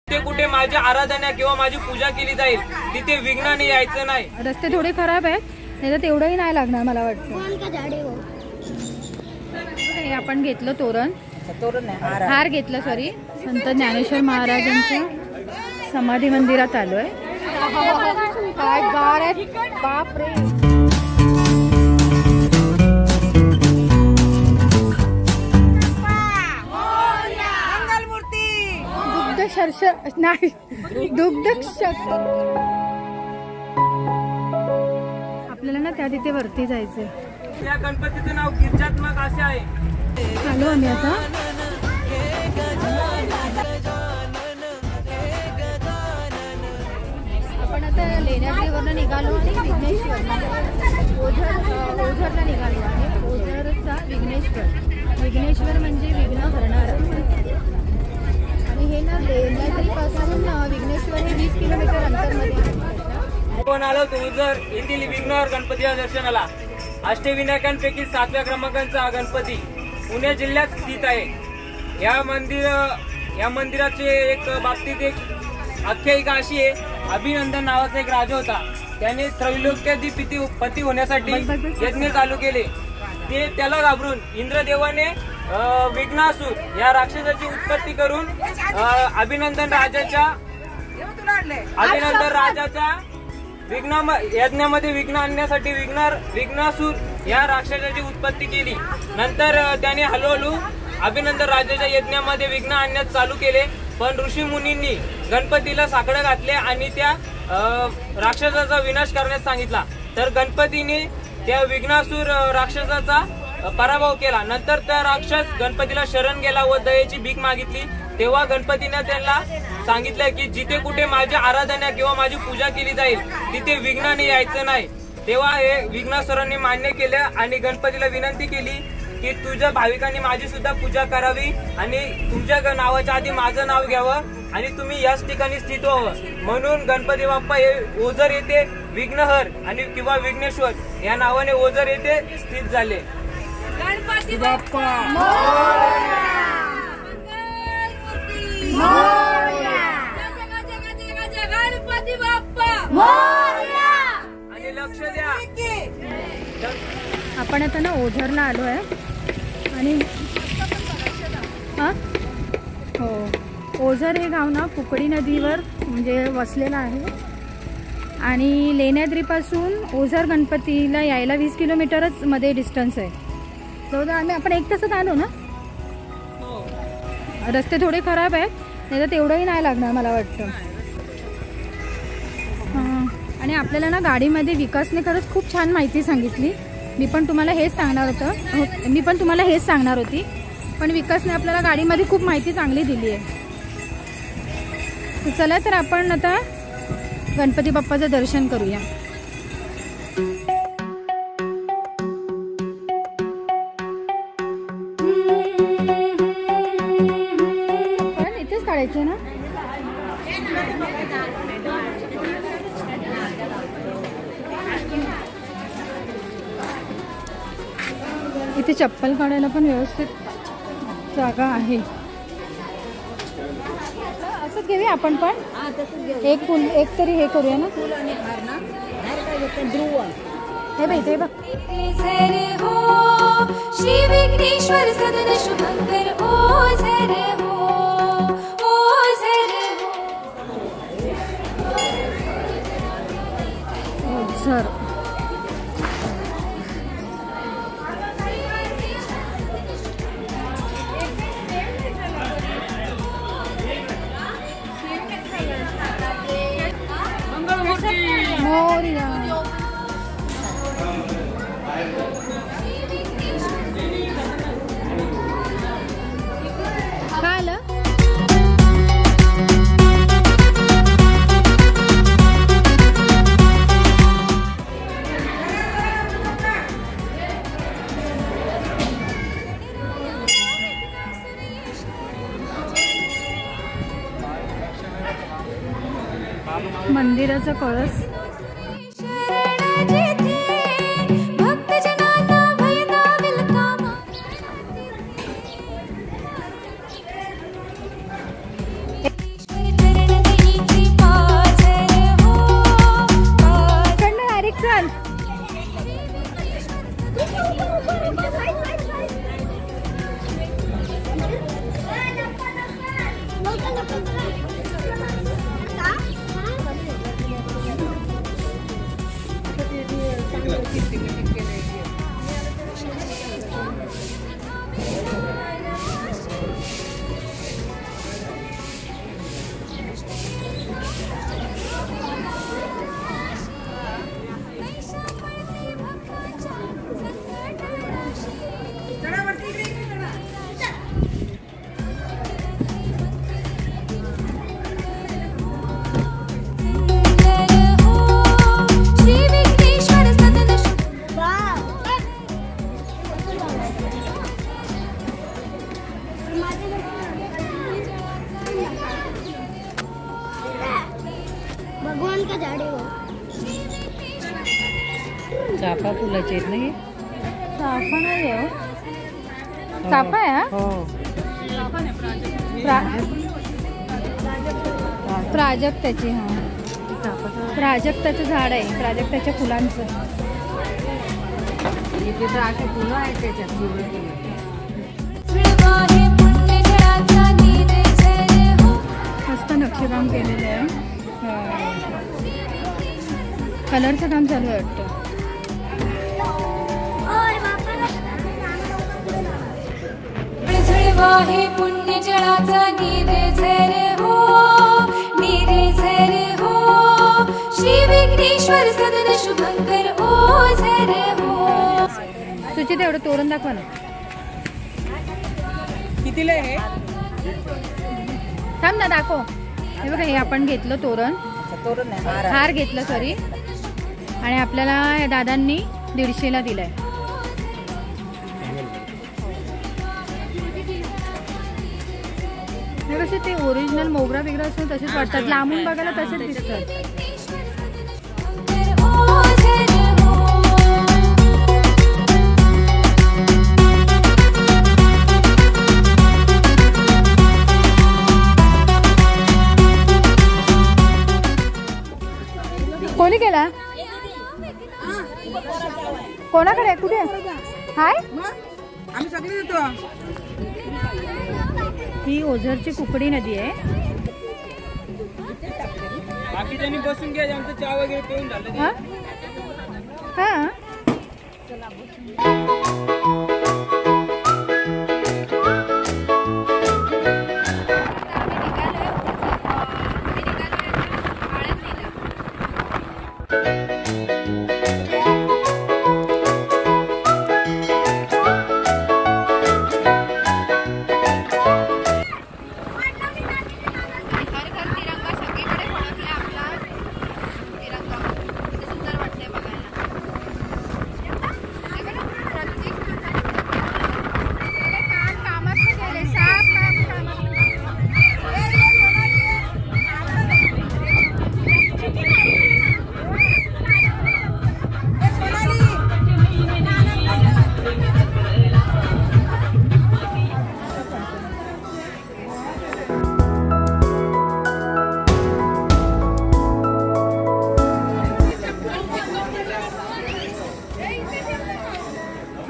जिथे कुठे माझी आराधना किंवा माझी पूजा केली जाईल तिथे विघ्नाने यायचं नाही। रस्ते थोडे खराब आहेत, नाही तर तेवढंही नाही लागणार मला वाटतं। आपण घेतलं तोरण, हार घेतला, सॉरी, संत ज्ञानेश्वर महाराजांच्या समाधी मंदिरात आलोय। काय गार आहे, बाप रे। आपल्याला ना त्या तिथे वरती जायचंय। या गणपतीचं नाव गिरिजात्मक असे आहे। आलो आम्ही आता। आपण आता लेण्याद्रीवरनं निघालो आणि ओझरला निघालो आहे। ओझरचा विघ्नेश्वर म्हणजे विघ्न हरणार। आणि हे ना लेण्याद्रीपासून विघ्नेश्वर हे 20 किलोमीटर अंतरमध्ये। कोण आलो तो ओझर येथील विघ्नहर गणपतीच्या दर्शनाला। अष्टविनायकांपैकी 7व्या क्रमांकाचा हा गणपती पुणे जिल्ह्यात स्थित आहे। या मंदिराचे एक बाबतीत एक आख्यायिका अशी आहे, अभिनंदन नावाचा एक राजा होता। त्याने त्रैलोक्याधिपती होण्यासाठी यज्ञ चालू केले। त्याला घाबरून इंद्रदेवाने विघ्नासूर या राक्षसाची उत्पत्ती करून अभिनंदन राजाच्या यज्ञामध्ये विघ्न आणण्यासाठी विघ्नासूर या राक्षसाची उत्पत्ती केली। नंतर त्याने हळूहळू अभिनंदन राजाच्या यज्ञामध्ये विघ्न आणण्यास चालू केले, पण ऋषी मुनींनी गणपतीला साकडं घातले आणि त्या राक्षसाचा विनाश करण्यास सांगितला। तर गणपतीने त्या विघ्नासूर राक्षसाचा पराभव केला। नंतर त्या राक्षस गणपतीला शरण गेला व दयेची भीक मागितली। तेव्हा गणपतीने त्यांना सांगितलं की जिथे कुठे माझी आराधना किंवा माझी पूजा केली जाईल तिथे विघ्नाने यायचं नाही। तेव्हा हे विघ्नासुरांनी मान्य केलं आणि गणपतीला विनंती केली की तुझ्या भाविकांनी माझी सुद्धा पूजा करावी आणि तुमच्या नावाच्या आधी माझं नाव घ्यावं आणि तुम्ही याच ठिकाणी स्थित व्हावं। म्हणून गणपती बाप्पा हे ओझर येथे विघ्नहर आणि किंवा विघ्नेश्वर या नावाने ओझर येथे स्थित झाले। गणपती बाप्पा गणपती बाप्पा आणि लक्ष द्या। आपण आता ना ओझरला आलो आहे आणि हो, ओझर हे गाव ना कुकडी नदीवर म्हणजे वसलेलं आहे आणि लेण्याद्रीपासून ओझर गणपतीला यायला 20 किलोमीटरच मध्ये डिस्टन्स आहे। जवळजवळ आपण 1 तासात आलो ना। रस्ते थोडे खराब आहेत, नाही तर तेवढंही नाही लागणार मला वाटतं। आणि आपल्याला ना गाडीमध्ये विकासने खरंच खूप छान माहिती सांगितली। मी पण तुम्हाला हेच सांगणार होती, पण विकासने आपल्याला गाडीमध्ये खूप माहिती चांगली दिली आहे। चला तर आपण आता गणपती बाप्पाचं दर्शन करूया। इथेच काढायचं ना। इथे चप्पल काढायला पण व्यवस्थित जागा आहे। असंच घेऊया आपण पण, एक तरी हे करूया ना। हे बाई ते बघ, श्री विघ्नेश्वर सदन शुभंकर ओझर हो, ओझर हो, ओझर। मंदिराचा कळस भगवान का झाड आहे. चाफा फुलाचे आहेत ना हे? चाफा नाही आहे. चाफा आहे प्राजक्ताची. हा प्राजक्ताचं झाड आहे, प्राजक्ताच्या फुलांचं. इथे तर अशी फुलं आहेत त्याच्यात. मस्त नक्षीकाम केलेलं आहे. कलरचं काम चालू आहे वाटतं. हे पुण्य जळाचा नीरे झरे हो, नीरे झरे हो, श्री विघ्नेश्वर सदन शुभंकर ओ झरे हो. सुचिता एवढं तोरण दाखवा ना. कितीला आहे? थांब ना, दाखव. हे बघा, हे आपण घेतलं तोरण, हार घेतलं सॉरी, आणि आपल्याला या दादांनी 150ला दिलाय. हे कसे ते ओरिजिनल मोगरा बिगरा असून तसेच वाटतात, लांबून बघायला तसेच दिसतात. कोणी केला? कोणाकडे? कुठे? हाय, आम्ही सगळे येतो. ही ओझरची कुकडी नदी आहे. बाकीच्यांनी बसून घ्या, आमचं चहा वगैरे पिऊन झालं. हा हा.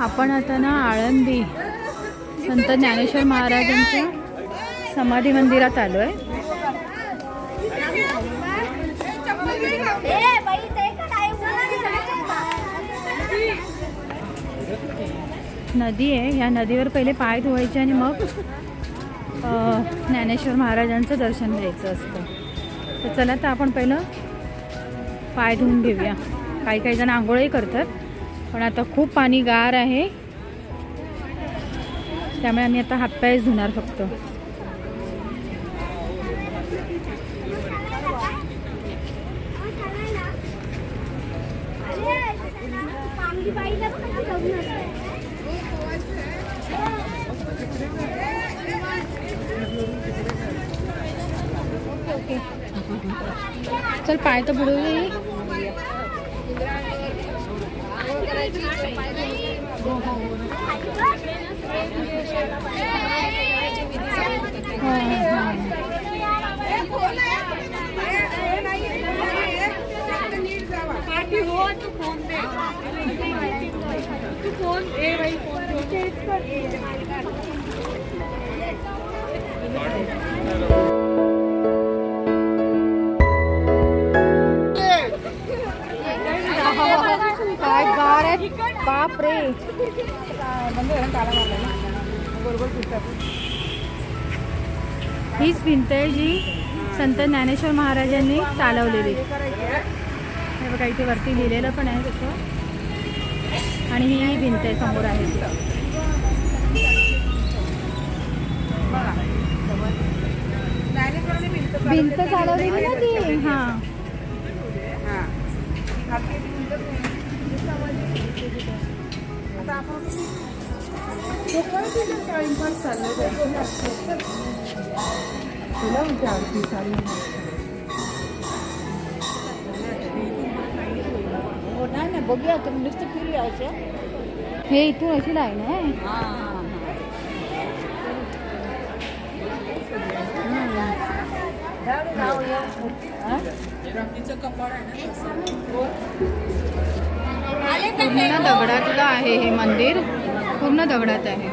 आपण आता ना आळंदी संत ज्ञानेश्वर महाराजांच्या समाधी मंदिरात आलोय. नदी आहे, या नदीवर पहिले पाय धुवायचे आणि मग ज्ञानेश्वर महाराजांचं दर्शन घ्यायचं असतं. तर चला, तर आपण पहिलं पाय धुवून घेऊया. काही काही जण आंघोळही करतात, पण आता खूप पाणी गार आहे, त्यामुळे आम्ही आता हातपायच धुणार फक्त. चल, पाय तर बुडवू दे. बाप रे. हीच भिंत आहे जी संत ज्ञानेश्वर महाराजांनी चालवलेली. हे बघा इथे वरती लिहिलेलं पण आहे तसं. आणि ही भिंत आहे समोर आहे ती. भिंत चालवलेली ना ती. हा बघूया तुम्ही नुसतं फिरूया असं. हे इथून अशी लाईन आहे. पूर्ण दगडातलं आहे हे मंदिर. पूर्ण दगडात आहे.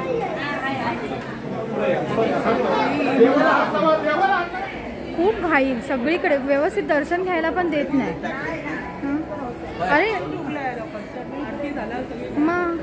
खूप घाई सगळीकडे. व्यवस्थित दर्शन घ्यायला पण देत नाही. अरे मग